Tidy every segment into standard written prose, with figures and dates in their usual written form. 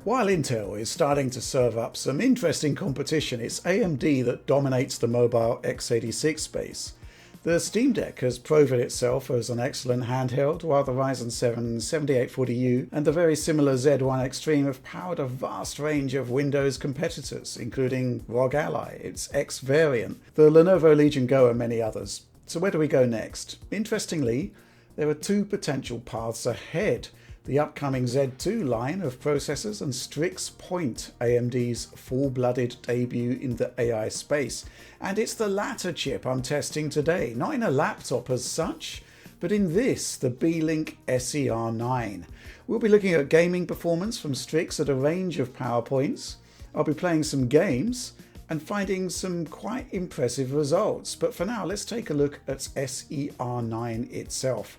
While Intel is starting to serve up some interesting competition, it's AMD that dominates the mobile x86 space. The Steam Deck has proven itself as an excellent handheld, while the Ryzen 7 7840U and the very similar Z1 Extreme have powered a vast range of Windows competitors, including ROG Ally, its X variant, the Lenovo Legion Go and many others. So where do we go next? Interestingly, there are two potential paths ahead. The upcoming Z2 line of processors and Strix Point, AMD's full-blooded debut in the AI space. And it's the latter chip I'm testing today, not in a laptop as such, but in this, the Beelink SER9. We'll be looking at gaming performance from Strix at a range of power points. I'll be playing some games and finding some quite impressive results. But for now, let's take a look at SER9 itself.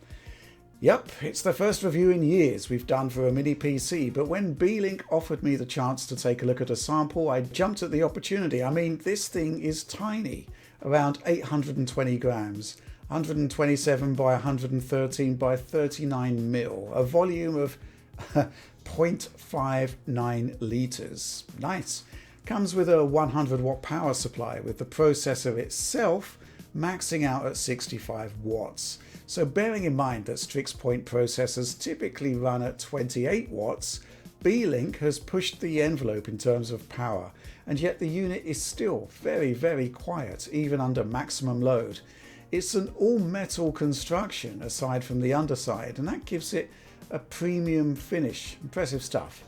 Yep, it's the first review in years we've done for a mini PC, but when Beelink offered me the chance to take a look at a sample, I jumped at the opportunity. I mean, this thing is tiny, around 820 grams, 127 by 113 by 39 mil, a volume of 0.59 litres. Nice. Comes with a 100 watt power supply, with the processor itself maxing out at 65 watts. So bearing in mind that Strix Point processors typically run at 28 watts, Beelink has pushed the envelope in terms of power, and yet the unit is still very, very quiet, even under maximum load. It's an all-metal construction aside from the underside, and that gives it a premium finish. Impressive stuff.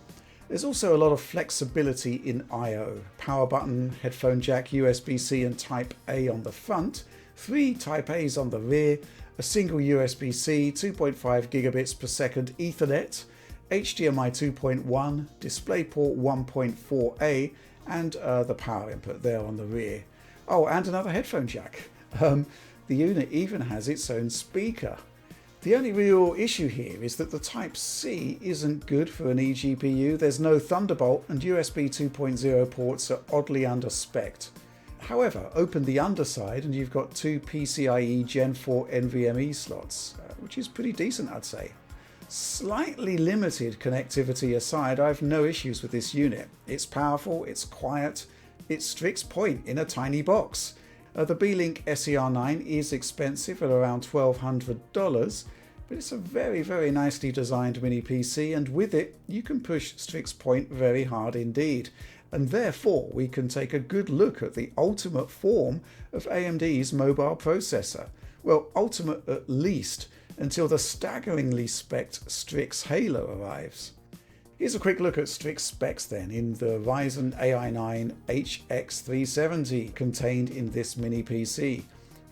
There's also a lot of flexibility in I/O. Power button, headphone jack, USB-C and Type A on the front, 3 Type A's on the rear, a single USB-C, 2.5 gigabits per second Ethernet, HDMI 2.1, DisplayPort 1.4a, and the power input there on the rear. Oh, and another headphone jack. The unit even has its own speaker. The only real issue here is that the Type-C isn't good for an eGPU. There's no Thunderbolt, and USB 2.0 ports are oddly under-spec'd. However, open the underside and you've got 2 PCIe Gen 4 NVMe slots, which is pretty decent, I'd say. Slightly limited connectivity aside, I have no issues with this unit. It's powerful, it's quiet, it's Strix Point in a tiny box. The Beelink SER9 is expensive at around $1,200, but it's a very, very nicely designed mini PC, and with it you can push Strix Point very hard indeed. And therefore we can take a good look at the ultimate form of AMD's mobile processor. Well, ultimate at least, until the staggeringly spec'd Strix Halo arrives. Here's a quick look at Strix specs then in the Ryzen AI 9 HX370 contained in this mini PC.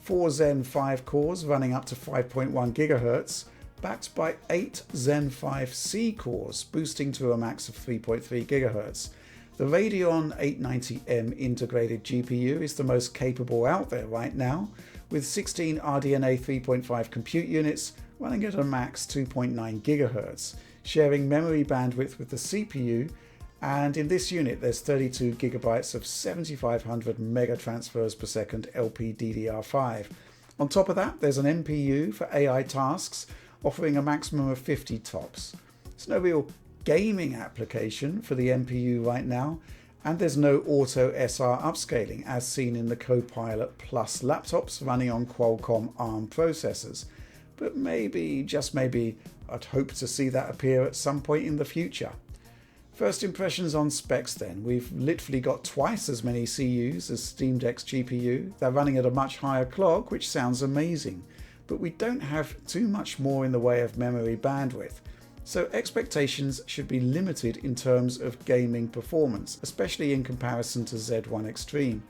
4 Zen 5 cores running up to 5.1 GHz, backed by 8 Zen 5C cores boosting to a max of 3.3 GHz. The Radeon 890M integrated GPU is the most capable out there right now, with 16 RDNA 3.5 compute units running at a max 2.9 GHz, sharing memory bandwidth with the CPU, and in this unit there's 32 GB of 7500 mega transfers per second LPDDR5. On top of that, there's an NPU for AI tasks, offering a maximum of 50 TOPS. It's no real gaming application for the NPU right now, and there's no auto SR upscaling as seen in the Copilot Plus laptops running on Qualcomm ARM processors. But maybe, just maybe, I'd hope to see that appear at some point in the future. First impressions on specs then. We've literally got twice as many CUs as Steam Deck's GPU. They're running at a much higher clock, which sounds amazing, but we don't have too much more in the way of memory bandwidth. So expectations should be limited in terms of gaming performance, especially in comparison to Z1 Extreme.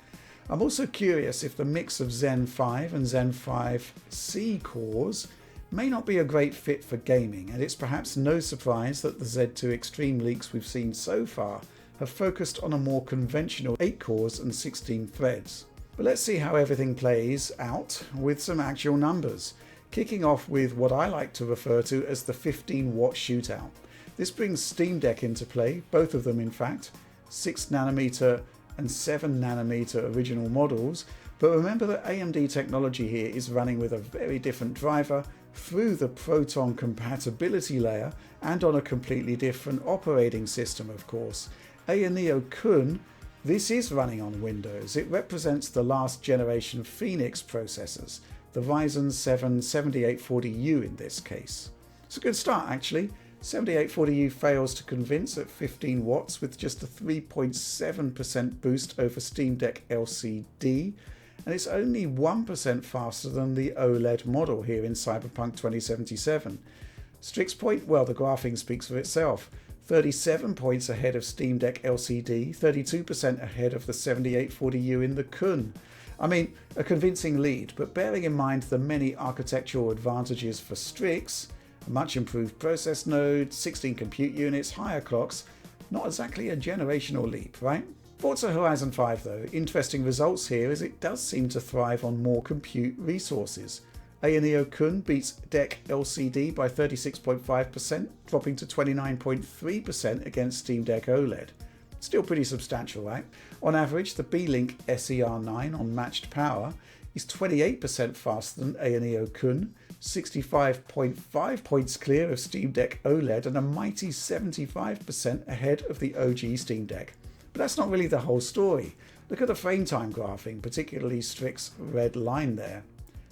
I'm also curious if the mix of Zen 5 and Zen 5C cores may not be a great fit for gaming, and it's perhaps no surprise that the Z2 Extreme leaks we've seen so far have focused on a more conventional 8 cores and 16 threads. But let's see how everything plays out with some actual numbers. Kicking off with what I like to refer to as the 15-watt shootout. This brings Steam Deck into play, both of them in fact, 6nm and 7nm original models, but remember that AMD technology here is running with a very different driver, through the Proton compatibility layer and on a completely different operating system, of course. AMD Kun, this is running on Windows. It represents the last generation Phoenix processors, the Ryzen 7 7840U in this case. It's a good start actually. 7840U fails to convince at 15 watts with just a 3.7% boost over Steam Deck LCD, and it's only 1% faster than the OLED model here in Cyberpunk 2077. Strix Point, well, the graphing speaks for itself. 37 points ahead of Steam Deck LCD, 32% ahead of the 7840U in the Kun. I mean, a convincing lead, but bearing in mind the many architectural advantages for Strix, a much improved process node, 16 compute units, higher clocks, not exactly a generational leap, right? Forza Horizon 5 though, interesting results here as it does seem to thrive on more compute resources. AMD Kun beats Deck LCD by 36.5%, dropping to 29.3% against Steam Deck OLED. Still pretty substantial, right? On average, the Beelink SER9 on matched power is 28% faster than AMD Kun, 65.5 points clear of Steam Deck OLED, and a mighty 75% ahead of the OG Steam Deck. But that's not really the whole story. Look at the frame time graphing, particularly Strix red line there.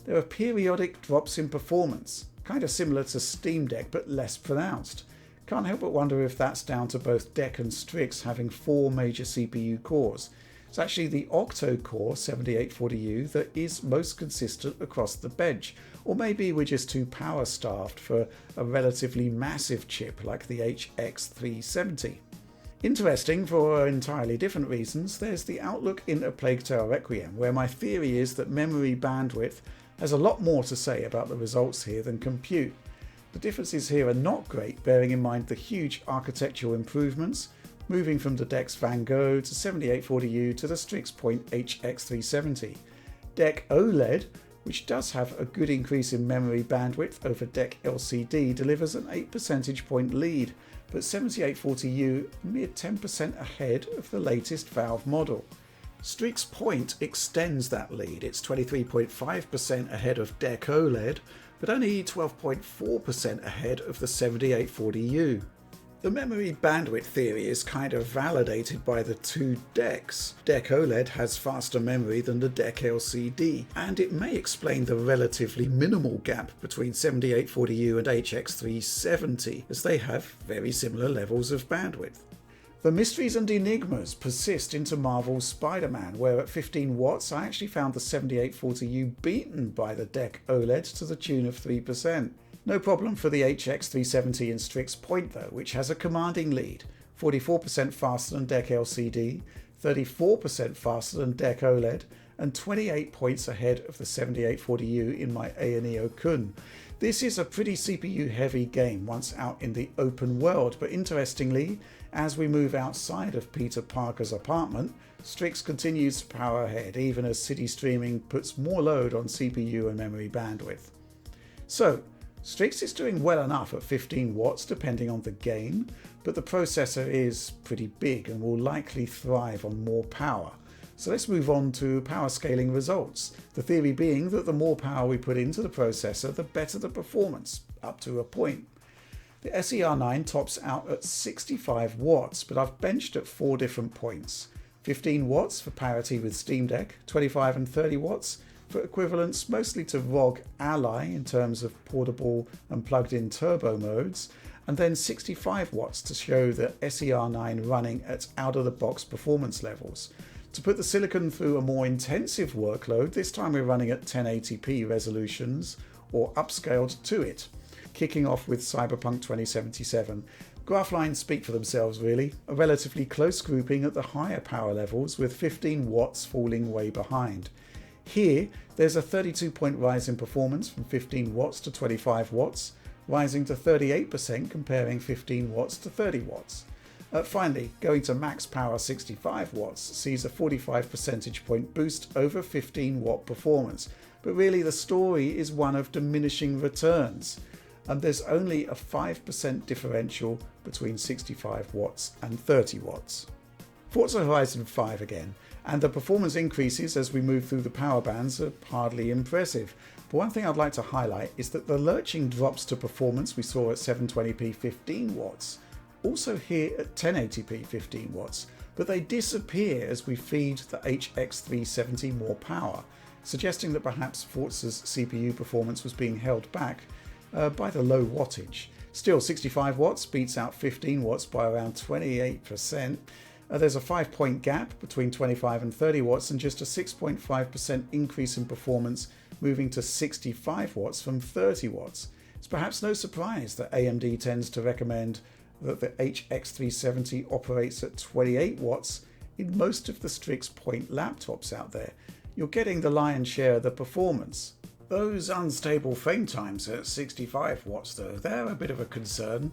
There are periodic drops in performance, kind of similar to Steam Deck but less pronounced. Can't help but wonder if that's down to both Deck and Strix having 4 major CPU cores. It's actually the octo-core 7840U that is most consistent across the bench, or maybe we're just too power starved for a relatively massive chip like the HX370. Interesting for entirely different reasons, there's the outlook in A Plague Tale Requiem, where my theory is that memory bandwidth has a lot more to say about the results here than compute. The differences here are not great, bearing in mind the huge architectural improvements, moving from the Deck's Van Gogh to 7840U to the Strix Point HX370. Deck OLED, which does have a good increase in memory bandwidth over Deck LCD, delivers an 8 percentage point lead, but 7840U a mere 10% ahead of the latest Valve model. Strix Point extends that lead. It's 23.5% ahead of Deck OLED, but only 12.4% ahead of the 7840U. The memory bandwidth theory is kind of validated by the two decks. Deck OLED has faster memory than the Deck LCD, and it may explain the relatively minimal gap between 7840U and HX370, as they have very similar levels of bandwidth. The mysteries and enigmas persist into Marvel's Spider-Man, where at 15 watts I actually found the 7840U beaten by the Deck OLED to the tune of 3%. No problem for the HX370 in Strix Point though, which has a commanding lead, 44% faster than Deck LCD, 34% faster than Deck OLED, and 28 points ahead of the 7840U in my AMD Kun. This is a pretty CPU heavy game once out in the open world, but interestingly, as we move outside of Peter Parker's apartment, Strix continues to power ahead, even as city streaming puts more load on CPU and memory bandwidth. So, Strix is doing well enough at 15 watts depending on the game, but the processor is pretty big and will likely thrive on more power. So let's move on to power scaling results. The theory being that the more power we put into the processor, the better the performance, up to a point. The SER9 tops out at 65 watts, but I've benched at 4 different points. 15 watts for parity with Steam Deck, 25 and 30 watts for equivalence mostly to ROG Ally in terms of portable and plugged-in turbo modes, and then 65 watts to show the SER9 running at out-of-the-box performance levels. To put the silicon through a more intensive workload, this time we're running at 1080p resolutions, or upscaled to it. Kicking off with Cyberpunk 2077. Graph lines speak for themselves really, a relatively close grouping at the higher power levels with 15 watts falling way behind. Here, there's a 32-point rise in performance from 15 watts to 25 watts, rising to 38% comparing 15 watts to 30 watts. Finally, going to max power 65 watts sees a 45 percentage point boost over 15 watt performance, but really the story is one of diminishing returns, and there's only a 5% differential between 65 watts and 30 watts. Forza Horizon 5 again, and the performance increases as we move through the power bands are hardly impressive. But one thing I'd like to highlight is that the lurching drops to performance we saw at 720p 15 watts also here at 1080p 15 watts, but they disappear as we feed the HX370 more power, suggesting that perhaps Forza's CPU performance was being held back by the low wattage. Still, 65 watts beats out 15 watts by around 28%. There's a 5-point gap between 25 and 30 watts and just a 6.5% increase in performance, moving to 65 watts from 30 watts. It's perhaps no surprise that AMD tends to recommend that the HX370 operates at 28 watts in most of the Strix Point laptops out there. You're getting the lion's share of the performance. Those unstable frame times at 65 watts though, they're a bit of a concern.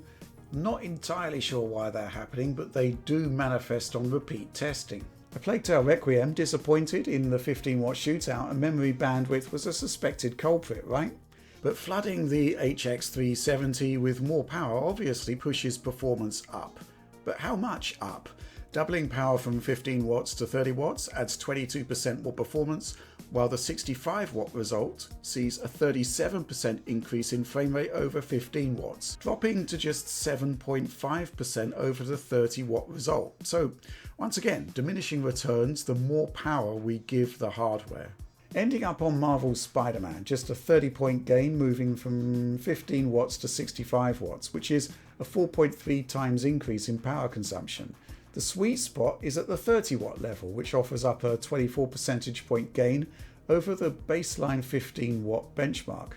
Not entirely sure why they're happening, but they do manifest on repeat testing. A Plague Tale Requiem disappointed in the 15 watt shootout, and memory bandwidth was a suspected culprit, right? But flooding the HX370 with more power obviously pushes performance up. But how much up? Doubling power from 15 watts to 30 watts adds 22% more performance, while the 65 watt result sees a 37% increase in frame rate over 15 watts, dropping to just 7.5% over the 30 watt result. So once again, diminishing returns the more power we give the hardware. Ending up on Marvel's Spider-Man, just a 30-point gain moving from 15 watts to 65 watts, which is a 4.3 times increase in power consumption. The sweet spot is at the 30 watt level, which offers up a 24 percentage point gain over the baseline 15 watt benchmark.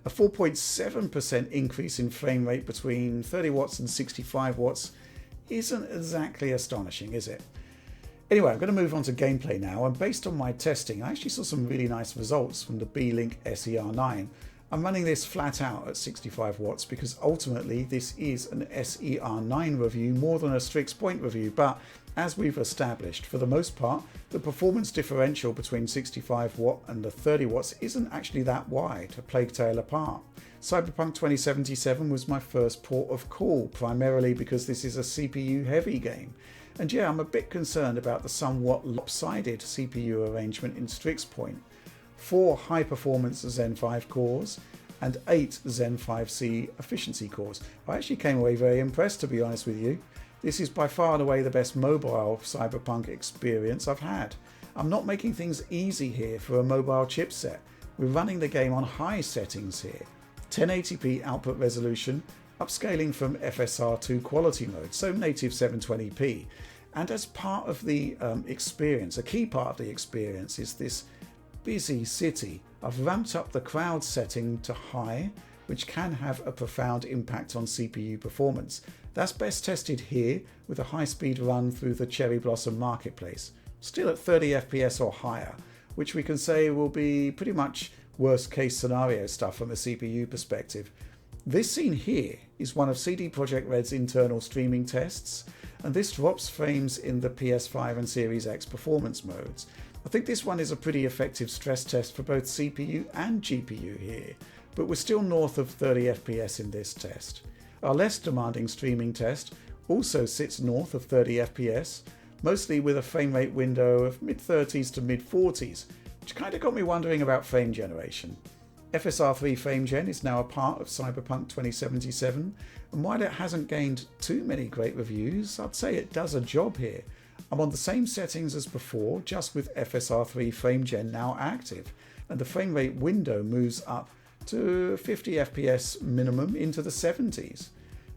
A 4.7% increase in frame rate between 30 watts and 65 watts isn't exactly astonishing, is it? Anyway, I'm going to move on to gameplay now, and based on my testing, I actually saw some really nice results from the Beelink SER9. I'm running this flat out at 65 watts because ultimately this is an SER9 review more than a Strix Point review, but as we've established, for the most part, the performance differential between 65 watt and the 30 watts isn't actually that wide, a Plague Tale apart. Cyberpunk 2077 was my first port of call, primarily because this is a CPU heavy game. And yeah, I'm a bit concerned about the somewhat lopsided CPU arrangement in Strix Point. 4 high-performance Zen 5 cores and 8 Zen 5C efficiency cores. I actually came away very impressed, to be honest with you. This is by far and away the best mobile Cyberpunk experience I've had. I'm not making things easy here for a mobile chipset. We're running the game on high settings here. 1080p output resolution, upscaling from FSR2 quality mode, so native 720p. And as part of the experience, a key part of the experience is this busy city. I've ramped up the crowd setting to high, which can have a profound impact on CPU performance. That's best tested here with a high-speed run through the Cherry Blossom Marketplace, still at 30 FPS or higher, which we can say will be pretty much worst-case scenario stuff from a CPU perspective. This scene here is one of CD Projekt Red's internal streaming tests, and this drops frames in the PS5 and Series X performance modes. I think this one is a pretty effective stress test for both CPU and GPU here, but we're still north of 30 FPS in this test. Our less demanding streaming test also sits north of 30 FPS, mostly with a frame rate window of mid-30s to mid-40s, which kind of got me wondering about frame generation. FSR3 frame gen is now a part of Cyberpunk 2077, and while it hasn't gained too many great reviews, I'd say it does a job here. I'm on the same settings as before, just with FSR3 frame gen now active, and the frame rate window moves up to 50 FPS minimum into the 70s.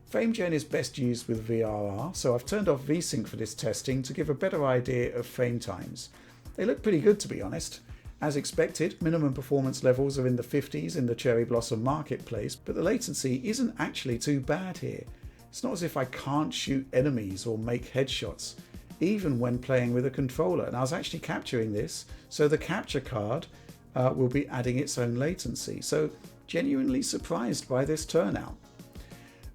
Frame gen is best used with VRR, so I've turned off VSync for this testing to give a better idea of frame times. They look pretty good, to be honest. As expected, minimum performance levels are in the 50s in the Cherry Blossom Marketplace, but the latency isn't actually too bad here. It's not as if I can't shoot enemies or make headshots, even when playing with a controller, and I was actually capturing this, so the capture card will be adding its own latency. So genuinely surprised by this turnout.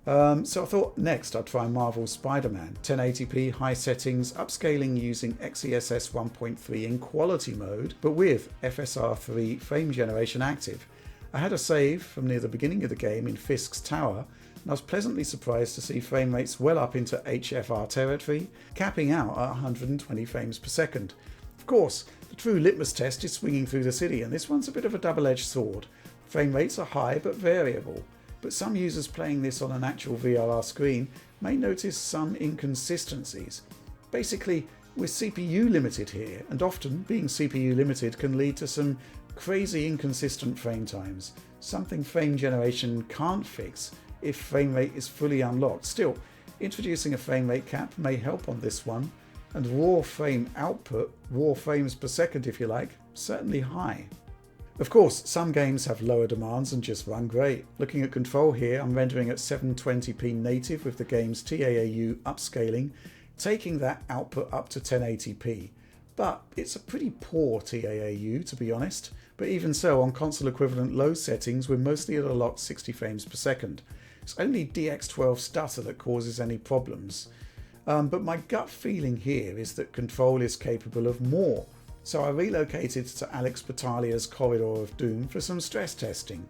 So I thought next I'd try Marvel's Spider-Man, 1080p high settings, upscaling using XeSS 1.3 in quality mode, but with FSR3 frame generation active. I had a save from near the beginning of the game in Fisk's Tower, and I was pleasantly surprised to see frame rates well up into HFR territory, capping out at 120 frames per second. Of course, the true litmus test is swinging through the city, and this one's a bit of a double-edged sword. Frame rates are high but variable, but some users playing this on an actual VRR screen may notice some inconsistencies. Basically, we're CPU limited here, and often being CPU limited can lead to some crazy inconsistent frame times, something frame generation can't fix if frame rate is fully unlocked. Still, introducing a frame rate cap may help on this one, and raw frame output, raw frames per second if you like, certainly high. Of course, some games have lower demands and just run great. Looking at Control here, I'm rendering at 720p native with the game's TAAU upscaling, taking that output up to 1080p. But it's a pretty poor TAAU, to be honest. But even so, on console equivalent low settings, we're mostly at a locked 60 frames per second. It's only DX12 stutter that causes any problems. But my gut feeling here is that Control is capable of more. So I relocated to Alex Battaglia's Corridor of Doom for some stress testing.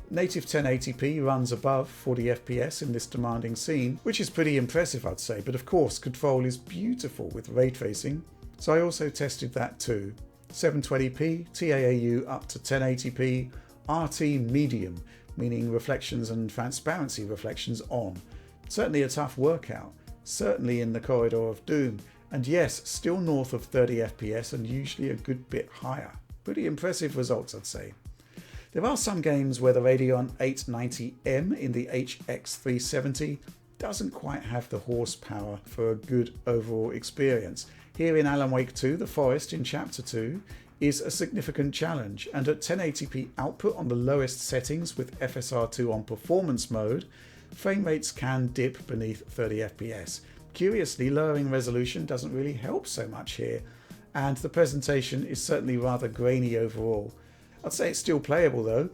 Native 1080p runs above 40 FPS in this demanding scene, which is pretty impressive I'd say, but of course Control is beautiful with ray tracing, so I also tested that too. 720p, TAAU up to 1080p, RT medium, meaning reflections and transparency reflections on. Certainly a tough workout, certainly in the Corridor of Doom, and yes, still north of 30 FPS and usually a good bit higher. Pretty impressive results I'd say. There are some games where the Radeon 890M in the HX370 doesn't quite have the horsepower for a good overall experience. Here in Alan Wake 2, The Forest in Chapter 2 is a significant challenge, and at 1080p output on the lowest settings with FSR2 on performance mode, frame rates can dip beneath 30 FPS. Curiously, lowering resolution doesn't really help so much here, and the presentation is certainly rather grainy overall. I'd say it's still playable though,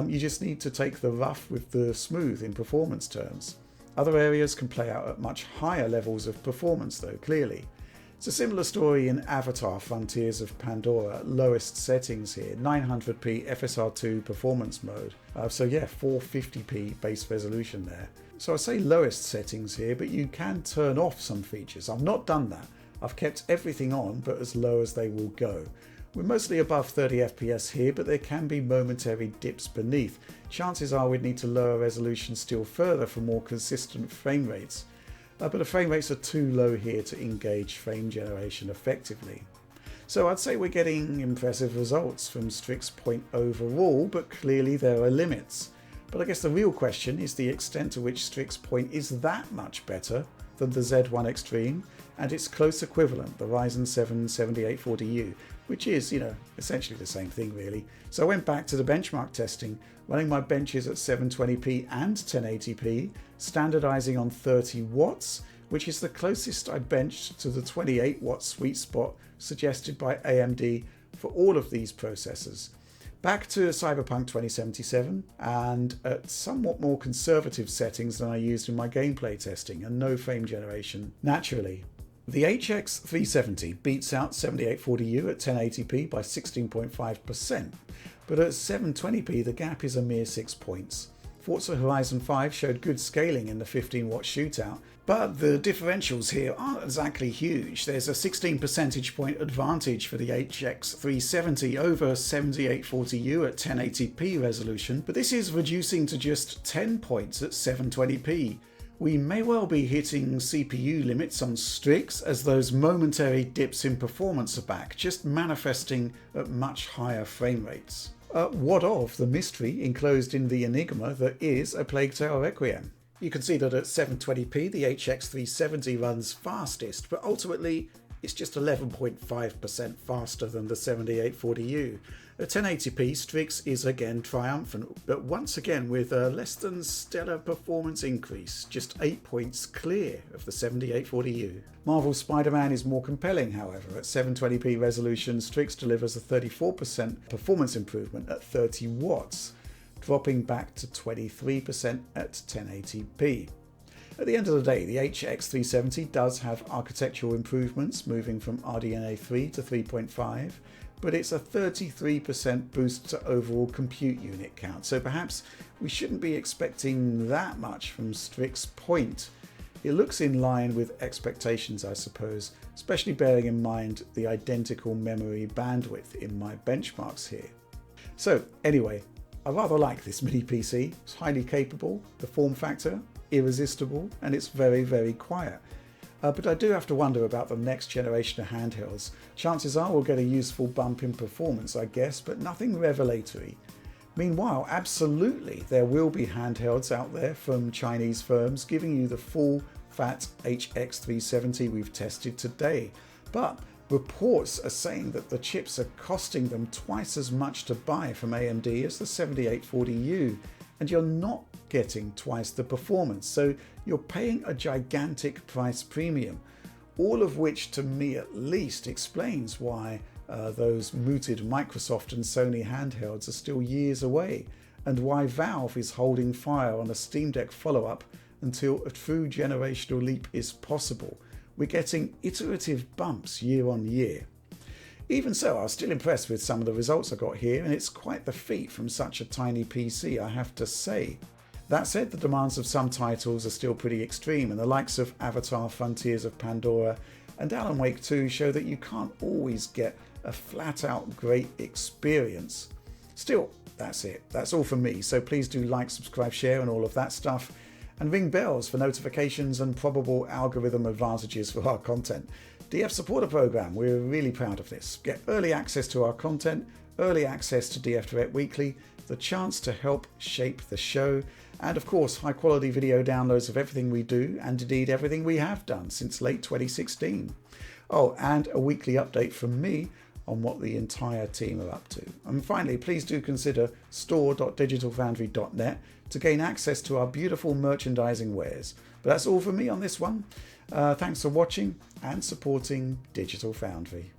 you just need to take the rough with the smooth in performance terms. Other areas can play out at much higher levels of performance though, clearly. It's a similar story in Avatar Frontiers of Pandora, lowest settings here, 900p FSR2 performance mode. So yeah, 450p base resolution there. So I say lowest settings here, but you can turn off some features. I've not done that. I've kept everything on, but as low as they will go. We're mostly above 30 FPS here, but there can be momentary dips beneath. Chances are we'd need to lower resolution still further for more consistent frame rates. But the frame rates are too low here to engage frame generation effectively. So I'd say we're getting impressive results from Strix Point overall, but clearly there are limits. But I guess the real question is the extent to which Strix Point is that much better than the Z1 Extreme and its close equivalent, the Ryzen 7 7840U, which is, essentially the same thing really. So I went back to the benchmark testing, running my benches at 720p and 1080p, standardizing on 30 watts, which is the closest I benched to the 28 watt sweet spot suggested by AMD for all of these processors. Back to Cyberpunk 2077 and at somewhat more conservative settings than I used in my gameplay testing and no frame generation naturally. The HX370 beats out 7840U at 1080p by 16.5%, but at 720p the gap is a mere 6 points. Forza Horizon 5 showed good scaling in the 15 watt shootout, but the differentials here aren't exactly huge. There's a 16 percentage point advantage for the HX370 over 7840U at 1080p resolution, but this is reducing to just 10 points at 720p. We may well be hitting CPU limits on Strix as those momentary dips in performance are back, just manifesting at much higher frame rates. What of the mystery enclosed in the enigma that is A Plague Tale Requiem? You can see that at 720p the HX370 runs fastest, but ultimately it's just 11.5% faster than the 7840U. At 1080p, Strix is again triumphant, but once again with a less than stellar performance increase, just 8 points clear of the 7840U. Marvel's Spider-Man is more compelling, however. At 720p resolution, Strix delivers a 34% performance improvement at 30 watts, dropping back to 23% at 1080p. At the end of the day, the HX370 does have architectural improvements, moving from RDNA 3 to 3.5, but it's a 33% boost to overall compute unit count, so perhaps we shouldn't be expecting that much from Strix Point. It looks in line with expectations, I suppose, especially bearing in mind the identical memory bandwidth in my benchmarks here. So anyway, I rather like this mini PC. It's highly capable, the form factor, irresistible, and it's very, very quiet. But I do have to wonder about the next generation of handhelds. Chances are we'll get a useful bump in performance, I guess, but nothing revelatory. Meanwhile, absolutely, there will be handhelds out there from Chinese firms giving you the full fat HX370 we've tested today. But reports are saying that the chips are costing them twice as much to buy from AMD as the 7840U, and you're not getting twice the performance, so you're paying a gigantic price premium, all of which to me at least explains why those mooted Microsoft and Sony handhelds are still years away, and why Valve is holding fire on a Steam Deck follow-up until a true generational leap is possible. We're getting iterative bumps year on year. Even so, I was still impressed with some of the results I got here, and it's quite the feat from such a tiny PC, I have to say. That said, the demands of some titles are still pretty extreme, and the likes of Avatar: Frontiers of Pandora and Alan Wake 2 show that you can't always get a flat-out great experience. Still, that's it. That's all from me, so please do like, subscribe, share and all of that stuff, and ring bells for notifications and probable algorithm advantages for our content. DF Supporter Program, we're really proud of this. Get early access to our content, early access to DF Direct Weekly, the chance to help shape the show, and of course high quality video downloads of everything we do, and indeed everything we have done since late 2016. Oh, and a weekly update from me on what the entire team are up to. And finally, please do consider store.digitalfoundry.net to gain access to our beautiful merchandising wares. But that's all from me on this one. Thanks for watching and supporting Digital Foundry.